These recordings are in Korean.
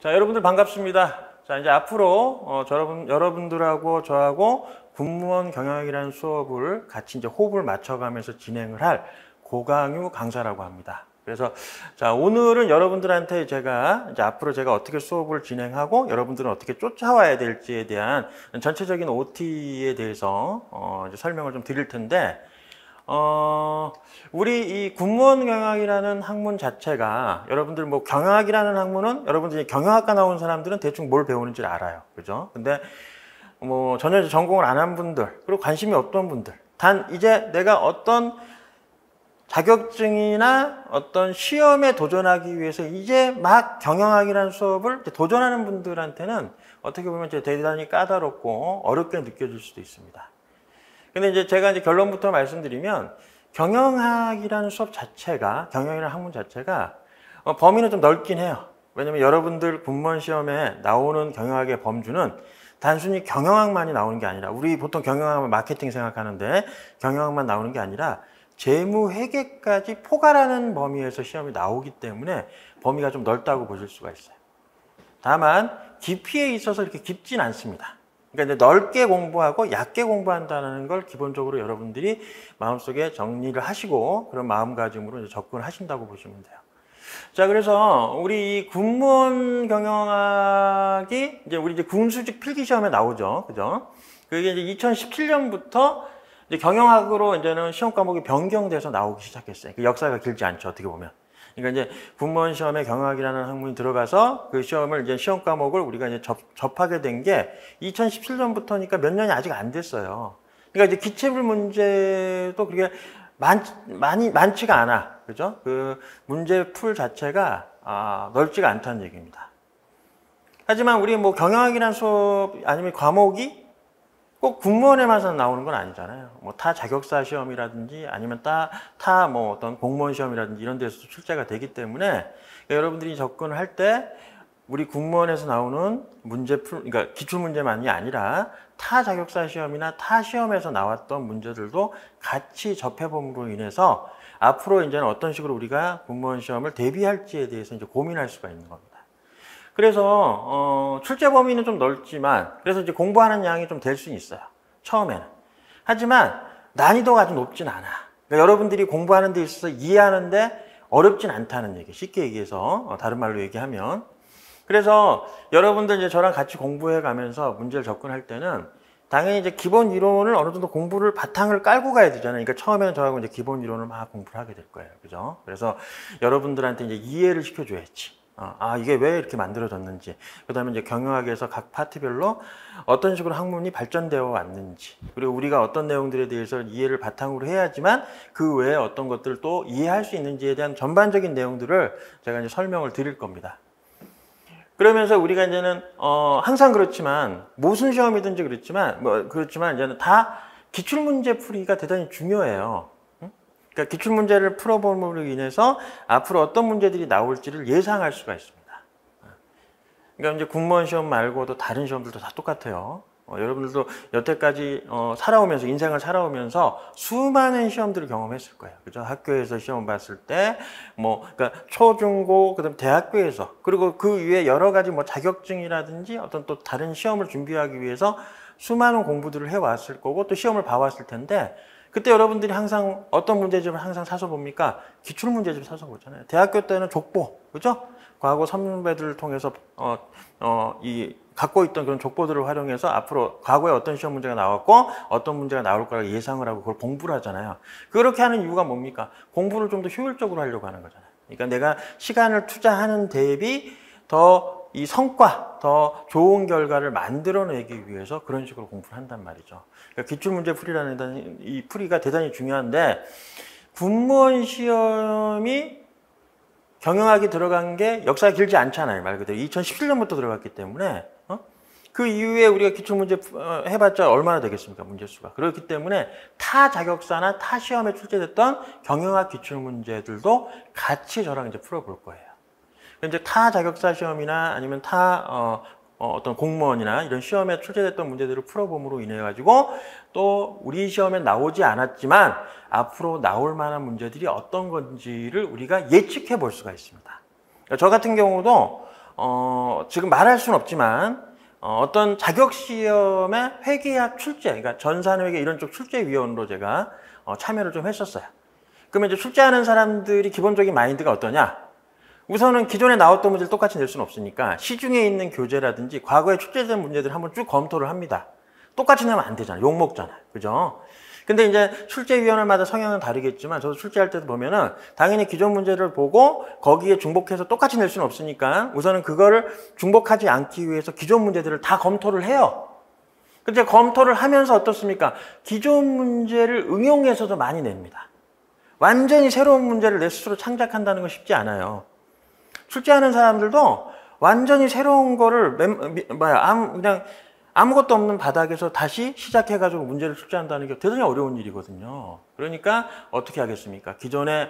자, 여러분들 반갑습니다. 자, 이제 앞으로 여러분들하고 저하고 군무원 경영학이라는 수업을 같이 이제 호흡을 맞춰가면서 진행을 할 고강유 강사라고 합니다. 그래서 자, 오늘은 여러분들한테 제가 이제 앞으로 제가 어떻게 수업을 진행하고 여러분들은 어떻게 쫓아와야 될지에 대한 전체적인 OT에 대해서 이제 설명을 좀 드릴 텐데, 우리 이 군무원 경영학이라는 학문 자체가 여러분들 뭐 경영학이라는 학문은 여러분들이 경영학과 나온 사람들은 대충 뭘 배우는지 알아요. 그죠? 근데 뭐 전혀 전공을 안 한 분들, 그리고 관심이 없던 분들, 단 이제 내가 어떤 자격증이나 어떤 시험에 도전하기 위해서 이제 막 경영학이라는 수업을 도전하는 분들한테는 어떻게 보면 이제 대단히 까다롭고 어렵게 느껴질 수도 있습니다. 근데 이제 제가 이제 결론부터 말씀드리면 경영학이라는 수업 자체가, 경영이라는 학문 자체가 범위는 좀 넓긴 해요. 왜냐면 여러분들 군무원 시험에 나오는 경영학의 범주는 단순히 경영학만이 나오는 게 아니라, 우리 보통 경영학은 마케팅 생각하는데 경영학만 나오는 게 아니라 재무 회계까지 포괄하는 범위에서 시험이 나오기 때문에 범위가 좀 넓다고 보실 수가 있어요. 다만 깊이에 있어서 이렇게 깊진 않습니다. 그러니까 이제 넓게 공부하고 얕게 공부한다는 걸 기본적으로 여러분들이 마음속에 정리를 하시고 그런 마음가짐으로 이제 접근을 하신다고 보시면 돼요. 자, 그래서 우리 이 군무원 경영학이 이제 우리 군수직 필기시험에 나오죠. 그죠? 그게 이제 2017년부터 이제 경영학으로 이제는 시험 과목이 변경돼서 나오기 시작했어요. 그 역사가 길지 않죠, 어떻게 보면. 그러니까 이제 군무원 시험에 경영학이라는 학문이 들어가서 그 시험을 이제 시험 과목을 우리가 이제 접하게 된 게 2017년부터니까 몇 년이 아직 안 됐어요. 그러니까 이제 기체불 문제도 그렇게 많지가 않아. 그죠? 그 문제 풀 자체가 넓지가 않다는 얘기입니다. 하지만 우리 뭐 경영학이라는 수업 아니면 과목이 꼭 군무원에만 나오는 건 아니잖아요. 뭐 타 자격사 시험이라든지 아니면 타 뭐 어떤 공무원 시험이라든지 이런 데서도 출제가 되기 때문에 여러분들이 접근을 할 때 우리 군무원에서 나오는 그러니까 기출 문제만이 아니라 타 자격사 시험이나 타 시험에서 나왔던 문제들도 같이 접해봄으로 인해서 앞으로 이제는 어떤 식으로 우리가 군무원 시험을 대비할지에 대해서 이제 고민할 수가 있는 겁니다. 그래서 출제 범위는 좀 넓지만, 그래서 이제 공부하는 양이 좀 될 수는 있어요, 처음에는. 하지만 난이도가 아주 높진 않아. 그러니까 여러분들이 공부하는 데 있어서 이해하는데 어렵진 않다는 얘기, 쉽게 얘기해서 다른 말로 얘기하면. 그래서 여러분들 이제 저랑 같이 공부해 가면서 문제를 접근할 때는 당연히 이제 기본 이론을 어느 정도 공부를 바탕을 깔고 가야 되잖아요. 그러니까 처음에는 저하고 이제 기본 이론을 막 공부를 하게 될 거예요. 그죠? 그래서 여러분들한테 이제 이해를 시켜줘야지. 이게 왜 이렇게 만들어졌는지, 그 다음에 이제 경영학에서 각 파트별로 어떤 식으로 학문이 발전되어 왔는지, 그리고 우리가 어떤 내용들에 대해서 이해를 바탕으로 해야지만 그 외에 어떤 것들을 또 이해할 수 있는지에 대한 전반적인 내용들을 제가 이제 설명을 드릴 겁니다. 그러면서 우리가 이제는 항상 그렇지만 무슨 시험이든지 그렇지만 이제는 다 기출문제 풀이가 대단히 중요해요. 그러니까 기출문제를 풀어봄으로 인해서 앞으로 어떤 문제들이 나올지를 예상할 수가 있습니다. 그러니까 이제 군무원 시험 말고도 다른 시험들도 다 똑같아요. 여러분들도 여태까지 인생을 살아오면서 수많은 시험들을 경험했을 거예요. 그죠? 학교에서 시험 봤을 때, 그러니까 초, 중, 고, 그다음 대학교에서, 그리고 그 위에 여러 가지 뭐 자격증이라든지 어떤 또 다른 시험을 준비하기 위해서 수많은 공부들을 해왔을 거고 또 시험을 봐왔을 텐데, 그때 여러분들이 항상 어떤 문제집을 항상 사서 봅니까? 기출 문제집 사서 보잖아요. 대학교 때는 족보, 그죠? 과거 선배들을 통해서 갖고 있던 그런 족보들을 활용해서 앞으로 과거에 어떤 시험 문제가 나왔고 어떤 문제가 나올 거라고 예상을 하고 그걸 공부를 하잖아요. 그렇게 하는 이유가 뭡니까? 공부를 좀 더 효율적으로 하려고 하는 거잖아요. 그러니까 내가 시간을 투자하는 대비 더 이 성과, 더 좋은 결과를 만들어내기 위해서 그런 식으로 공부를 한단 말이죠. 그러니까 기출문제 풀이라는 이 풀이가 대단히 중요한데, 군무원 시험이 경영학이 들어간 게 역사가 길지 않잖아요. 말 그대로 2017년부터 들어갔기 때문에 그 이후에 우리가 기출문제 해봤자 얼마나 되겠습니까? 문제수가. 그렇기 때문에 타 자격사나 타 시험에 출제됐던 경영학 기출문제들도 같이 저랑 이제 풀어볼 거예요. 이제 타 자격사 시험이나 아니면 어떤 공무원이나 이런 시험에 출제됐던 문제들을 풀어봄으로 인해 가지고 또 우리 시험에 나오지 않았지만 앞으로 나올 만한 문제들이 어떤 건지를 우리가 예측해 볼 수가 있습니다. 저 같은 경우도 지금 말할 수는 없지만 어떤 자격시험의 회계학 출제, 그러니까 전산회계 이런 쪽 출제위원으로 제가 참여를 좀 했었어요. 그러면 이제 출제하는 사람들이 기본적인 마인드가 어떠냐? 우선은 기존에 나왔던 문제를 똑같이 낼 수는 없으니까 시중에 있는 교재라든지 과거에 출제된 문제들을 한번 쭉 검토를 합니다. 똑같이 내면 안 되잖아. 욕먹잖아. 그죠? 근데 이제 출제위원회마다 성향은 다르겠지만 저도 출제할 때도 보면은 당연히 기존 문제를 보고 거기에 중복해서 똑같이 낼 수는 없으니까 우선은 그거를 중복하지 않기 위해서 기존 문제들을 다 검토를 해요. 근데 검토를 하면서 어떻습니까? 기존 문제를 응용해서도 많이 냅니다. 완전히 새로운 문제를 내 스스로 창작한다는 건 쉽지 않아요. 출제하는 사람들도 완전히 새로운 거를 그냥 아무것도 없는 바닥에서 다시 시작해가지고 문제를 출제한다는 게 대단히 어려운 일이거든요. 그러니까 어떻게 하겠습니까? 기존에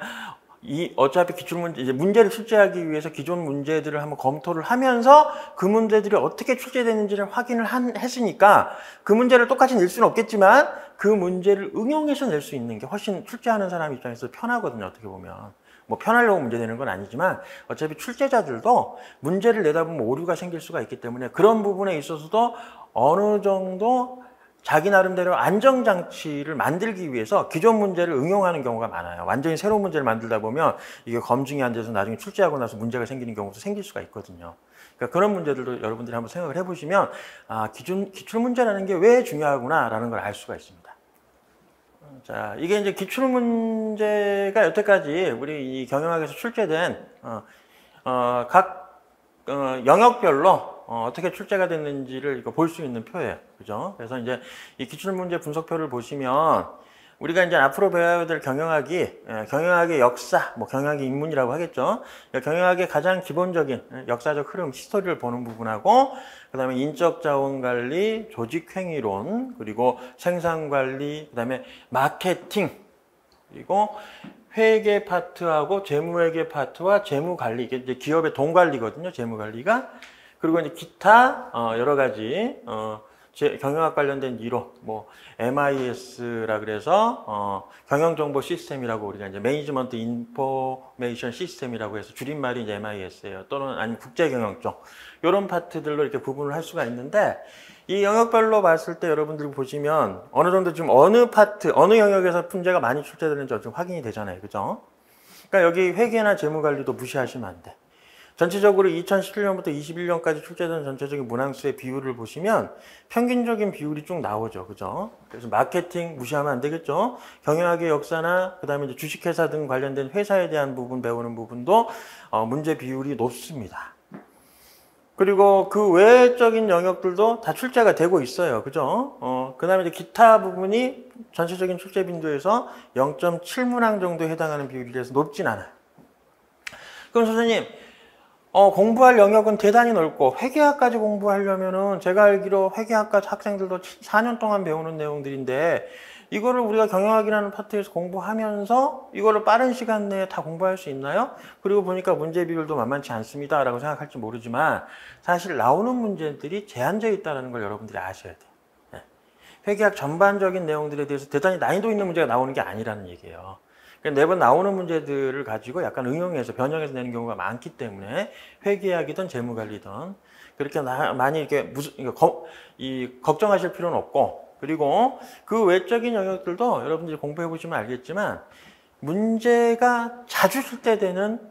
어차피 기출문제, 이제 문제를 출제하기 위해서 기존 문제들을 한번 검토를 하면서 그 문제들이 어떻게 출제되는지를 확인을 했으니까 그 문제를 똑같이 낼 수는 없겠지만 그 문제를 응용해서 낼 수 있는 게 훨씬 출제하는 사람 입장에서 편하거든요. 어떻게 보면. 뭐 편하려고 문제 내는 건 아니지만 어차피 출제자들도 문제를 내다 보면 오류가 생길 수가 있기 때문에 그런 부분에 있어서도 어느 정도 자기 나름대로 안정장치를 만들기 위해서 기존 문제를 응용하는 경우가 많아요. 완전히 새로운 문제를 만들다 보면 이게 검증이 안 돼서 나중에 출제하고 나서 문제가 생기는 경우도 생길 수가 있거든요. 그러니까 그런 문제들도 여러분들이 한번 생각을 해보시면 기출문제라는 게 왜 중요하구나라는 걸 알 수가 있습니다. 자, 이게 이제 기출문제가 여태까지 우리 이 경영학에서 출제된 각 영역별로 어떻게 출제가 됐는지를 볼 수 있는 표예요. 그죠? 그래서 이제 이 기출문제 분석표를 보시면 우리가 이제 앞으로 배워야 될 경영학의 역사, 뭐 경영학의 입문이라고 하겠죠. 경영학의 가장 기본적인 역사적 흐름, 히스토리를 보는 부분하고 그다음에 인적 자원 관리, 조직 행위론, 그리고 생산 관리, 그다음에 마케팅, 그리고 회계 파트하고 재무회계 파트와 재무 관리, 이게 이제 기업의 돈 관리거든요. 재무 관리가. 그리고 이제 기타 여러 가지 경영학 관련된 이론, 뭐 MIS라 그래서 경영정보 시스템이라고 우리가 이제 매니지먼트 인포메이션 시스템이라고 해서 줄임말이 이제 MIS예요. 또는 아니면 국제경영 쪽 이런 파트들로 이렇게 구분을 할 수가 있는데 이 영역별로 봤을 때 여러분들이 보시면 어느 정도 지금 어느 파트, 어느 영역에서 문제가 많이 출제되는지 좀 확인이 되잖아요, 그죠? 그러니까 여기 회계나 재무관리도 무시하시면 안 돼. 전체적으로 2017년부터 21년까지 출제된 전체적인 문항수의 비율을 보시면 평균적인 비율이 쭉 나오죠. 그죠? 그래서 마케팅 무시하면 안 되겠죠. 경영학의 역사나 그다음에 이제 주식회사 등 관련된 회사에 대한 부분 배우는 부분도 문제 비율이 높습니다. 그리고 그 외적인 영역들도 다 출제가 되고 있어요. 그죠? 그다음에 이제 기타 부분이 전체적인 출제 빈도에서 0.7문항 정도에 해당하는 비율이라서 높진 않아요. 그럼 선생님, 공부할 영역은 대단히 넓고 회계학까지 공부하려면은 제가 알기로 회계학과 학생들도 4년 동안 배우는 내용들인데 이거를 우리가 경영학이라는 파트에서 공부하면서 이거를 빠른 시간 내에 다 공부할 수 있나요? 그리고 보니까 문제 비율도 만만치 않습니다 라고 생각할지 모르지만 사실 나오는 문제들이 제한되어 있다는 걸 여러분들이 아셔야 돼요. 네. 회계학 전반적인 내용들에 대해서 대단히 난이도 있는 문제가 나오는 게 아니라는 얘기예요. 매번 나오는 문제들을 가지고 약간 응용해서 변형해서 내는 경우가 많기 때문에 회계학이든 재무관리든 그렇게 많이 이렇게 걱정하실 필요는 없고 그리고 그 외적인 영역들도 여러분들이 공부해 보시면 알겠지만 문제가 자주 출제되는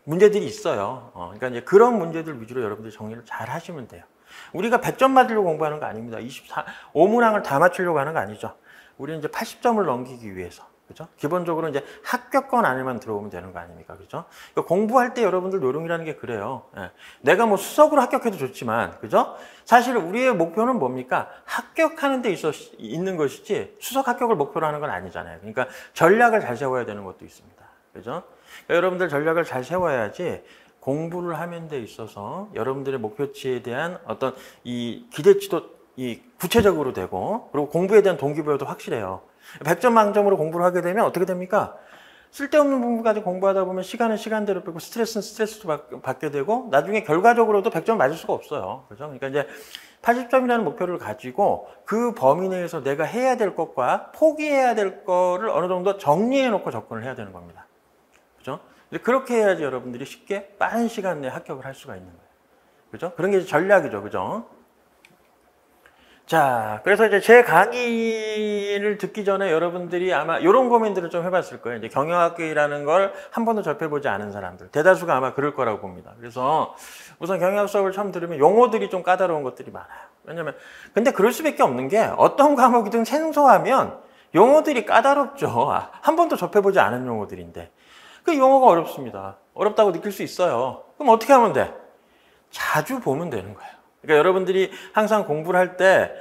문제들이 있어요. 그러니까 이제 그런 문제들 위주로 여러분들이 정리를 잘 하시면 돼요. 우리가 100점 맞으려고 공부하는 거 아닙니다. 5문항을 다 맞추려고 하는 거 아니죠. 우리는 이제 80점을 넘기기 위해서. 그죠? 기본적으로 이제 합격권 안에만 들어오면 되는 거 아닙니까? 그죠? 그러니까 공부할 때 여러분들 요령이라는 게 그래요. 예. 내가 뭐 수석으로 합격해도 좋지만, 그죠? 사실 우리의 목표는 뭡니까? 합격하는 데 있는 것이지 수석 합격을 목표로 하는 건 아니잖아요. 그러니까 전략을 잘 세워야 되는 것도 있습니다. 그죠? 그러니까 여러분들 전략을 잘 세워야지 공부를 하는 데 있어서 여러분들의 목표치에 대한 어떤 이 기대치도 구체적으로 되고 그리고 공부에 대한 동기부여도 확실해요. 100점 만점으로 공부를 하게 되면 어떻게 됩니까? 쓸데없는 부분까지 공부하다 보면 시간은 시간대로 빼고 스트레스는 스트레스도 받게 되고 나중에 결과적으로도 100점 맞을 수가 없어요. 그죠? 그러니까 이제 80점이라는 목표를 가지고 그 범위 내에서 내가 해야 될 것과 포기해야 될 거를 어느 정도 정리해 놓고 접근을 해야 되는 겁니다. 그죠? 그렇게 해야지 여러분들이 쉽게 빠른 시간 내에 합격을 할 수가 있는 거예요. 그죠? 그런 게 이제 전략이죠. 그죠? 자, 그래서 이제 제 강의를 듣기 전에 여러분들이 아마 이런 고민들을 좀 해봤을 거예요. 이제 경영학이라는 걸 한 번도 접해보지 않은 사람들. 대다수가 아마 그럴 거라고 봅니다. 그래서 우선 경영학 수업을 처음 들으면 용어들이 좀 까다로운 것들이 많아요. 왜냐면, 근데 그럴 수밖에 없는 게 어떤 과목이든 생소하면 용어들이 까다롭죠. 한 번도 접해보지 않은 용어들인데. 그 용어가 어렵습니다. 어렵다고 느낄 수 있어요. 그럼 어떻게 하면 돼? 자주 보면 되는 거예요. 그러니까 여러분들이 항상 공부를 할 때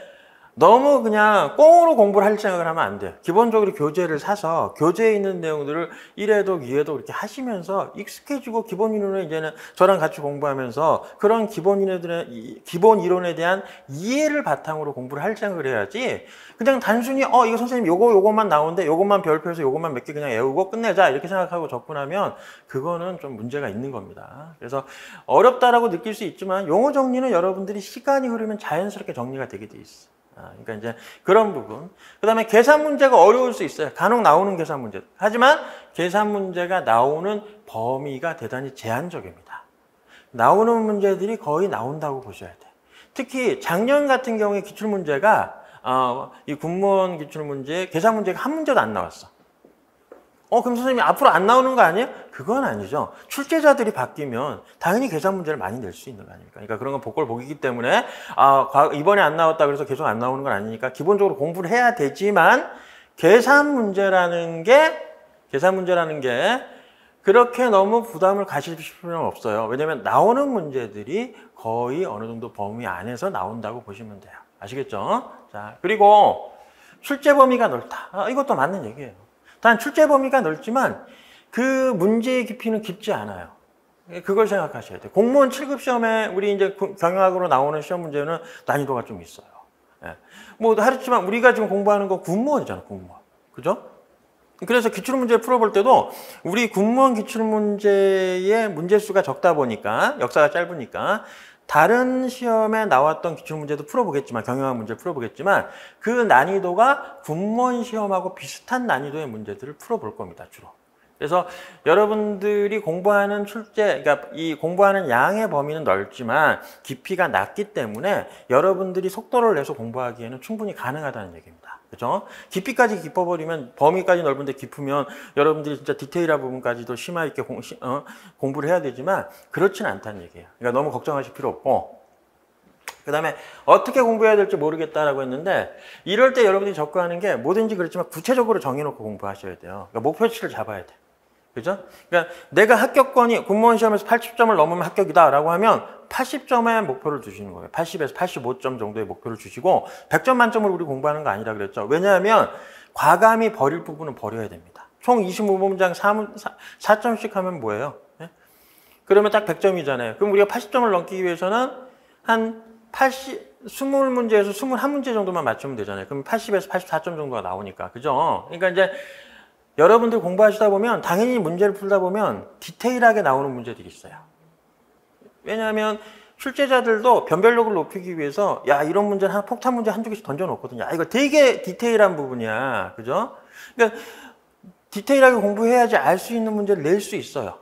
너무 그냥 꽁으로 공부를 할 생각을 하면 안 돼요. 기본적으로 교재를 사서 교재에 있는 내용들을 1회독, 2회독 이렇게 하시면서 익숙해지고 기본 이론을 이제는 저랑 같이 공부하면서 그런 기본 이론에 대한 이해를 바탕으로 공부를 할 생각을 해야지 그냥 단순히 이거 선생님 요것만 나오는데 요것만 별표해서 요것만 몇 개 그냥 외우고 끝내자 이렇게 생각하고 접근하면 그거는 좀 문제가 있는 겁니다. 그래서 어렵다라고 느낄 수 있지만 용어 정리는 여러분들이 시간이 흐르면 자연스럽게 정리가 되게 돼 있어. 그러니까 이제 그런 부분. 그 다음에 계산 문제가 어려울 수 있어요. 간혹 나오는 계산 문제. 하지만 계산 문제가 나오는 범위가 대단히 제한적입니다. 나오는 문제들이 거의 나온다고 보셔야 돼요. 특히 작년 같은 경우에 기출문제가 이 군무원 기출문제 계산 문제가 한 문제도 안 나왔어. 그럼 선생님이 앞으로 안 나오는 거 아니에요? 그건 아니죠. 출제자들이 바뀌면 당연히 계산 문제를 많이 낼 수 있는 거 아닙니까? 그러니까 그런 건 복골복이기 때문에 이번에 안 나왔다 그래서 계속 안 나오는 건 아니니까 기본적으로 공부를 해야 되지만 계산 문제라는 게 그렇게 너무 부담을 가실 필요는 없어요. 왜냐하면 나오는 문제들이 거의 어느 정도 범위 안에서 나온다고 보시면 돼요. 아시겠죠? 자, 그리고 출제 범위가 넓다. 이것도 맞는 얘기예요. 단 출제 범위가 넓지만 그 문제의 깊이는 깊지 않아요. 그걸 생각하셔야 돼요. 공무원 7급 시험에 우리 이제 경영학으로 나오는 시험 문제는 난이도가 좀 있어요. 뭐 하지만 우리가 지금 공부하는 거 군무원이잖아, 군무원. 그죠? 그래서 기출문제 풀어볼 때도 우리 군무원 기출문제의 문제수가 적다 보니까 역사가 짧으니까 다른 시험에 나왔던 기출문제도 풀어보겠지만 경영학 문제 풀어보겠지만 그 난이도가 군무원 시험하고 비슷한 난이도의 문제들을 풀어볼 겁니다. 주로. 그래서 여러분들이 공부하는 그러니까 이 공부하는 양의 범위는 넓지만 깊이가 낮기 때문에 여러분들이 속도를 내서 공부하기에는 충분히 가능하다는 얘기입니다. 그죠? 깊이까지 깊어버리면 범위까지 넓은데 깊으면 여러분들이 진짜 디테일한 부분까지도 심화 있게 공부를 해야 되지만 그렇지는 않다는 얘기예요. 그러니까 너무 걱정하실 필요 없고 그 다음에 어떻게 공부해야 될지 모르겠다라고 했는데 이럴 때 여러분들이 접근하는 게 뭐든지 그렇지만 구체적으로 정해놓고 공부하셔야 돼요. 그러니까 목표치를 잡아야 돼. 그죠? 그러니까 내가 합격권이 군무원 시험에서 80점을 넘으면 합격이다라고 하면 80점의 목표를 두시는 거예요. 80에서 85점 정도의 목표를 주시고 100점 만점을 우리 공부하는 거 아니라 그랬죠. 왜냐하면 과감히 버릴 부분은 버려야 됩니다. 총 25문장 4점씩 하면 뭐예요? 네? 그러면 딱 100점이잖아요. 그럼 우리가 80점을 넘기 위해서는 한 20문제에서 21문제 정도만 맞추면 되잖아요. 그럼 80에서 84점 정도가 나오니까. 그죠? 그러니까 이제 여러분들 공부하시다 보면 당연히 문제를 풀다 보면 디테일하게 나오는 문제들이 있어요. 왜냐하면 출제자들도 변별력을 높이기 위해서 야 이런 문제는 폭탄 문제 한두 개씩 던져놓거든요. 이거 되게 디테일한 부분이야. 그죠? 그러니까 디테일하게 공부해야지 알 수 있는 문제를 낼 수 있어요.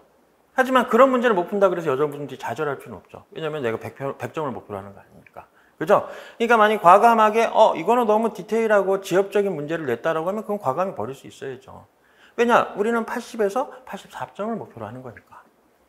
하지만 그런 문제를 못 푼다 그래서 여러분들이 좌절할 필요는 없죠. 왜냐하면 내가 100점을 목표로 하는 거 아니니까. 그죠? 그러니까 만약 과감하게 이거는 너무 디테일하고 지엽적인 문제를 냈다라고 하면 그건 과감히 버릴 수 있어야죠. 왜냐? 우리는 80에서 84점을 목표로 하는 거니까.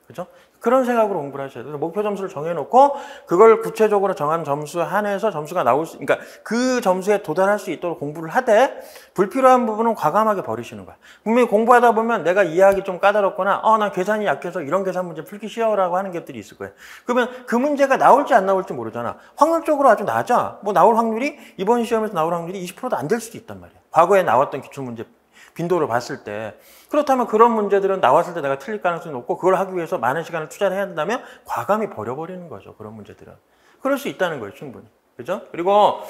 그죠? 그런 생각으로 공부를 하셔야 돼요. 목표 점수를 정해놓고 그걸 구체적으로 정한 점수에 한해서 점수가 나올 수, 그러니까 그 점수에 도달할 수 있도록 공부를 하되 불필요한 부분은 과감하게 버리시는 거야. 분명히 공부하다 보면 내가 이해하기 좀 까다롭거나 난 계산이 약해서 이런 계산 문제 풀기 쉬워라고 하는 것들이 있을 거예요. 그러면 그 문제가 나올지 안 나올지 모르잖아. 확률적으로 아주 낮아. 뭐 나올 확률이 이번 시험에서 나올 확률이 20%도 안 될 수도 있단 말이야. 과거에 나왔던 기출문제 빈도를 봤을 때. 그렇다면 그런 문제들은 나왔을 때 내가 틀릴 가능성이 높고 그걸 하기 위해서 많은 시간을 투자를 해야 된다면 과감히 버려버리는 거죠. 그런 문제들은. 그럴 수 있다는 거예요. 충분히. 그죠? 그리고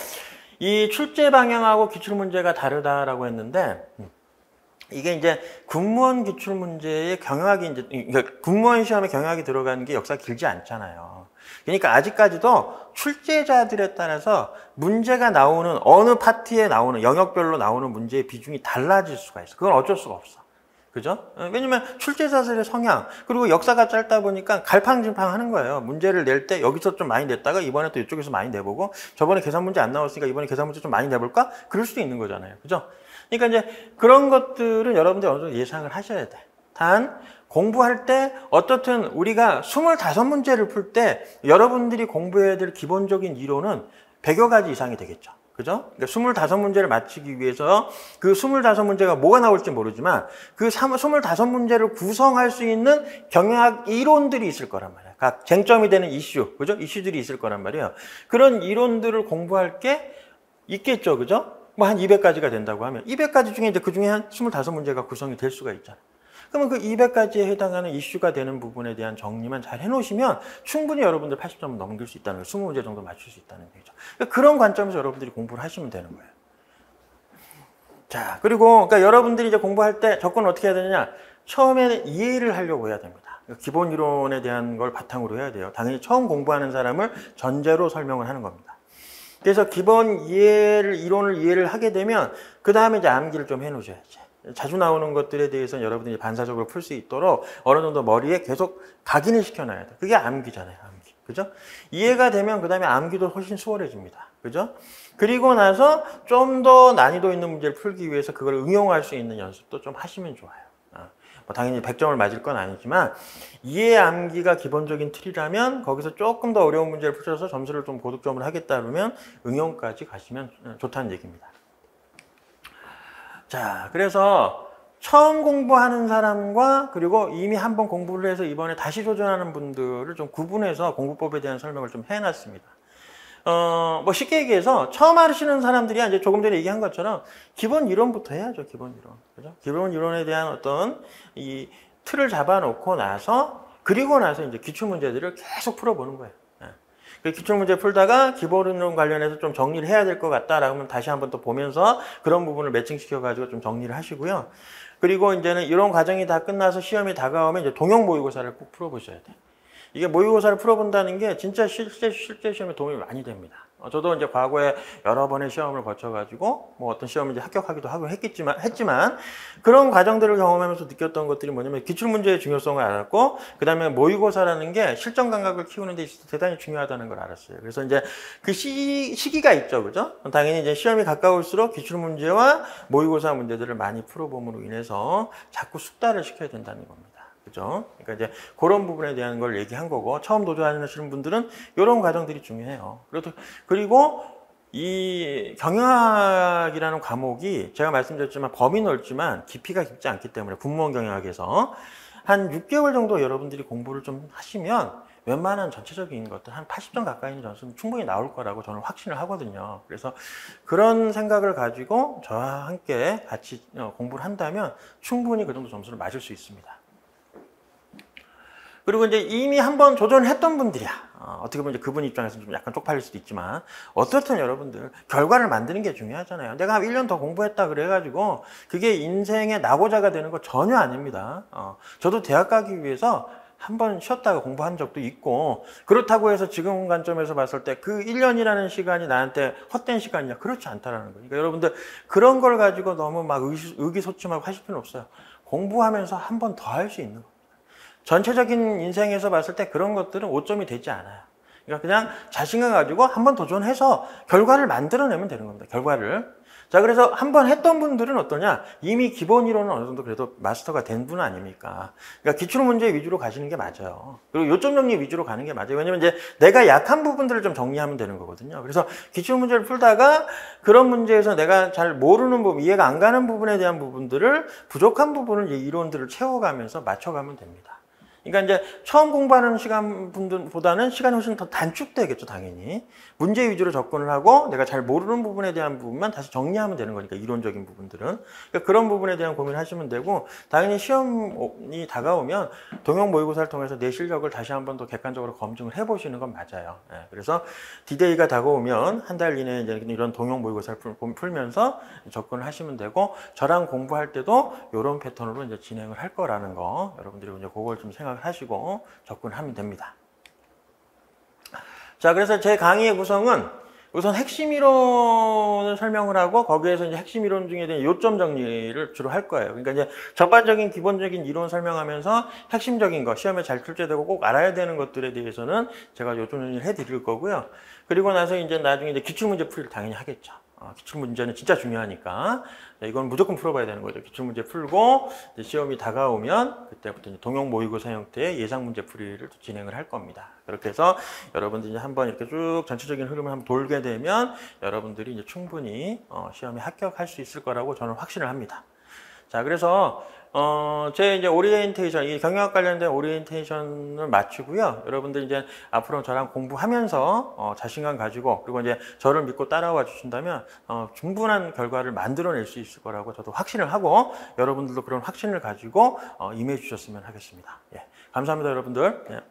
이 출제 방향하고 기출문제가 다르다라고 했는데 이게 이제 군무원 기출문제의 경영학이 그러니까 군무원 시험에 경영학이 들어가는 게 역사가 길지 않잖아요. 그러니까 아직까지도 출제자들에 따라서 문제가 나오는 어느 파트에 나오는 영역별로 나오는 문제의 비중이 달라질 수가 있어. 그건 어쩔 수가 없어. 그죠? 왜냐면 출제자들의 성향, 그리고 역사가 짧다 보니까 갈팡질팡 하는 거예요. 문제를 낼 때 여기서 좀 많이 냈다가 이번에 또 이쪽에서 많이 내보고 저번에 계산 문제 안 나왔으니까 이번에 계산 문제 좀 많이 내볼까? 그럴 수도 있는 거잖아요. 그죠? 그러니까 이제 그런 것들은 여러분들이 어느 정도 예상을 하셔야 돼. 단, 공부할 때 어떻든 우리가 25문제를 풀 때 여러분들이 공부해야 될 기본적인 이론은 100여 가지 이상이 되겠죠. 그죠? 그러니까 25문제를 맞추기 위해서 그 25문제가 뭐가 나올지 모르지만 그 25문제를 구성할 수 있는 경영학 이론들이 있을 거란 말이에요. 각 쟁점이 되는 이슈, 그죠? 이슈들이 있을 거란 말이에요. 그런 이론들을 공부할 게 있겠죠. 그죠? 뭐 한 200가지가 된다고 하면 200가지 중에 이제 그 중에 한 25문제가 구성이 될 수가 있잖아요. 그러면 그 200가지에 해당하는 이슈가 되는 부분에 대한 정리만 잘 해놓으시면 충분히 여러분들 80점을 넘길 수 있다는 거예요. 20문제 정도 맞출 수 있다는 얘기죠. 그러니까 그런 관점에서 여러분들이 공부를 하시면 되는 거예요. 자, 그리고 그러니까 여러분들이 이제 공부할 때 접근을 어떻게 해야 되느냐? 처음에는 이해를 하려고 해야 됩니다. 그러니까 기본 이론에 대한 걸 바탕으로 해야 돼요. 당연히 처음 공부하는 사람을 전제로 설명을 하는 겁니다. 그래서 기본 이론을 이해를 하게 되면 그 다음에 이제 암기를 좀 해놓으셔야지. 자주 나오는 것들에 대해서는 여러분들이 반사적으로 풀 수 있도록 어느 정도 머리에 계속 각인을 시켜놔야 돼. 그게 암기잖아요, 암기. 그죠? 이해가 되면 그 다음에 암기도 훨씬 수월해집니다. 그죠? 그리고 나서 좀 더 난이도 있는 문제를 풀기 위해서 그걸 응용할 수 있는 연습도 좀 하시면 좋아요. 뭐 당연히 100점을 맞을 건 아니지만 이해 암기가 기본적인 틀이라면 거기서 조금 더 어려운 문제를 풀어서 점수를 좀 고득점을 하겠다 그러면 응용까지 가시면 좋다는 얘기입니다. 자, 그래서 처음 공부하는 사람과 그리고 이미 한번 공부를 해서 이번에 다시 도전하는 분들을 좀 구분해서 공부법에 대한 설명을 좀 해놨습니다. 뭐 쉽게 얘기해서 처음 하시는 사람들이 이제 조금 전에 얘기한 것처럼 기본 이론부터 해야죠, 기본 이론. 그죠? 기본 이론에 대한 어떤 이 틀을 잡아놓고 나서 그리고 나서 이제 기출 문제들을 계속 풀어보는 거예요. 그 기출문제 풀다가 기본이론 관련해서 좀 정리를 해야 될 것 같다라고 하면 다시 한번 또 보면서 그런 부분을 매칭시켜가지고 좀 정리를 하시고요. 그리고 이제는 이런 과정이 다 끝나서 시험이 다가오면 이제 동형 모의고사를 꼭 풀어보셔야 돼요. 이게 모의고사를 풀어본다는 게 진짜 실제 시험에 도움이 많이 됩니다. 저도 이제 과거에 여러 번의 시험을 거쳐가지고 뭐 어떤 시험을 이제 합격하기도 하고 했지만 그런 과정들을 경험하면서 느꼈던 것들이 뭐냐면 기출문제의 중요성을 알았고 그 다음에 모의고사라는 게 실전 감각을 키우는 데 있어서 대단히 중요하다는 걸 알았어요. 그래서 이제 그 시기가 있죠. 그죠? 당연히 이제 시험이 가까울수록 기출문제와 모의고사 문제들을 많이 풀어봄으로 인해서 자꾸 숙달을 시켜야 된다는 겁니다. 그죠? 그러니까 이제 그런 부분에 대한 걸 얘기한 거고 처음 도전하시는 분들은 이런 과정들이 중요해요. 그리고 이 경영학이라는 과목이 제가 말씀드렸지만 범위 넓지만 깊이가 깊지 않기 때문에 국무원 경영학에서 한 6개월 정도 여러분들이 공부를 좀 하시면 웬만한 전체적인 것들 한 80점 가까이 있는 점수는 충분히 나올 거라고 저는 확신을 하거든요. 그래서 그런 생각을 가지고 저와 함께 같이 공부를 한다면 충분히 그 정도 점수를 맞을 수 있습니다. 그리고 이제 이미 한번 도전했던 분들이야. 어떻게 보면 이제 그분 입장에서는 좀 약간 쪽팔릴 수도 있지만 어떻든 여러분들 결과를 만드는 게 중요하잖아요. 내가 한 1년 더 공부했다 그래가지고 그게 인생의 낙오자가 되는 거 전혀 아닙니다. 저도 대학 가기 위해서 한번 쉬었다가 공부한 적도 있고 그렇다고 해서 지금 관점에서 봤을 때 그 1년이라는 시간이 나한테 헛된 시간이냐? 그렇지 않다라는 거예요. 그러니까 여러분들 그런 걸 가지고 너무 막 의기소침하고 하실 필요는 없어요. 공부하면서 한 번 더 할 수 있는 거예요. 전체적인 인생에서 봤을 때 그런 것들은 오점이 되지 않아요. 그러니까 그냥 자신감 가지고 한번 도전해서 결과를 만들어내면 되는 겁니다. 결과를. 자, 그래서 한번 했던 분들은 어떠냐? 이미 기본 이론은 어느 정도 그래도 마스터가 된 분 아닙니까? 그러니까 기출문제 위주로 가시는 게 맞아요. 그리고 요점 정리 위주로 가는 게 맞아요. 왜냐면 이제 내가 약한 부분들을 좀 정리하면 되는 거거든요. 그래서 기출문제를 풀다가 그런 문제에서 내가 잘 모르는 부분, 이해가 안 가는 부분에 대한 부분들을 부족한 부분을 이론들을 채워가면서 맞춰가면 됩니다. 그러니까 이제 처음 공부하는 시간 분들보다는 시간이 훨씬 더 단축되겠죠, 당연히. 문제 위주로 접근을 하고 내가 잘 모르는 부분에 대한 부분만 다시 정리하면 되는 거니까, 이론적인 부분들은. 그러니까 그런 부분에 대한 고민을 하시면 되고, 당연히 시험이 다가오면 동형 모의고사를 통해서 내 실력을 다시 한번 더 객관적으로 검증을 해보시는 건 맞아요. 그래서 D-Day가 다가오면 한 달 이내에 이제 이런 동형 모의고사를 풀면서 접근을 하시면 되고, 저랑 공부할 때도 이런 패턴으로 이제 진행을 할 거라는 거, 여러분들이 이제 그걸 좀 생각을 하시고 접근하면 됩니다. 자, 그래서 제 강의의 구성은 우선 핵심 이론을 설명을 하고 거기에서 이제 핵심 이론 중에 대한 요점 정리를 주로 할 거예요. 그러니까 이제 전반적인 기본적인 이론 설명하면서 핵심적인 거, 시험에 잘 출제되고 꼭 알아야 되는 것들에 대해서는 제가 요점 정리를 해드릴 거고요. 그리고 나서 이제 나중에 이제 기출문제 풀이를 당연히 하겠죠. 기출문제는 진짜 중요하니까 이건 무조건 풀어봐야 되는 거죠. 기출문제 풀고 이제 시험이 다가오면 그때부터 이제 동형 모의고사 형태의 예상문제 풀이를 진행을 할 겁니다. 그렇게 해서 여러분들이 이제 한번 이렇게 쭉 전체적인 흐름을 한번 돌게 되면 여러분들이 이제 충분히 시험에 합격할 수 있을 거라고 저는 확신을 합니다. 자, 그래서 제 이제 오리엔테이션, 이 경영학 관련된 오리엔테이션을 마치고요. 여러분들 이제 앞으로 저랑 공부하면서 자신감 가지고 그리고 이제 저를 믿고 따라와 주신다면 충분한 결과를 만들어낼 수 있을 거라고 저도 확신을 하고 여러분들도 그런 확신을 가지고 임해 주셨으면 하겠습니다. 예, 감사합니다, 여러분들. 예.